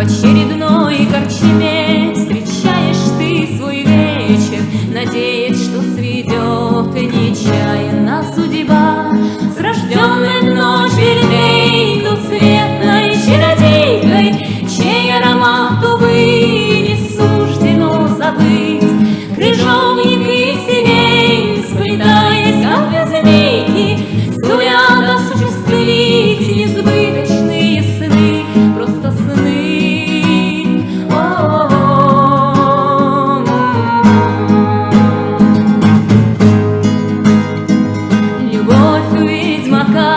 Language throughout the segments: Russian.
очередной корчме встречаешь ты свой вечер, надеясь, что сведет нечаянно судьба. С рожденной в ночь верней двуцветной чародейкой, чей аромат, увы, не суждено забыть. Крыжовник и сирень, сплетаясь, как змейки, сулят осуществить несбыточные сны, просто сны. Любовь у ведьмака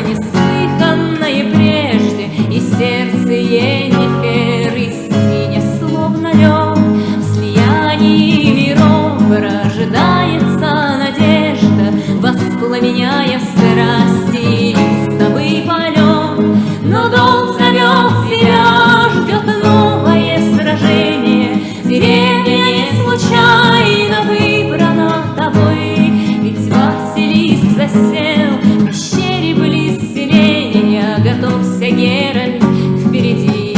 неслыханная прежде, и сердце Енифер и сине, словно лед. В слиянии миров рождается надежда, воспламеняя страсти истовый полет. Но долг зовет себя, ждет новое сражение. Деревня не случайно выбрана тобой, ведь Василиск засел в пещере близ селения. Готовься, Геральт, впереди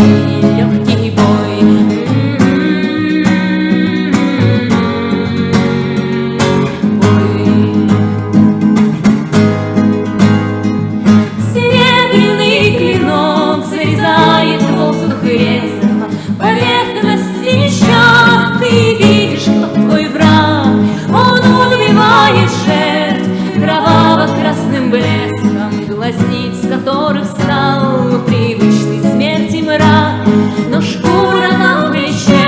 легкий бой. Серебряный клинок зарезает воздух резко, поверхности меча ты видишь, кто твой враг. Он убивает жертв кроваво-красным блеском, глазниц которых стал привычный смерти мрак. Но шкура на плече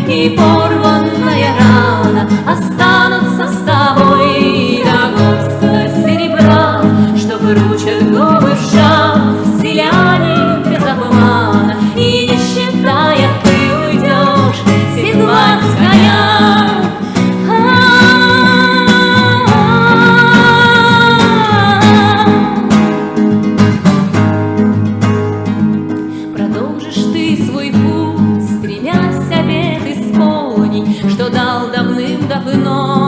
и порванная рана останутся с тобой до горстка серебра, что вручат губы в жар. Селяне без обмана, и не считая, ты уйдешь седлать коня. Продолжишь ты свой путь, стремясь обет исполнить, что дал давным-давно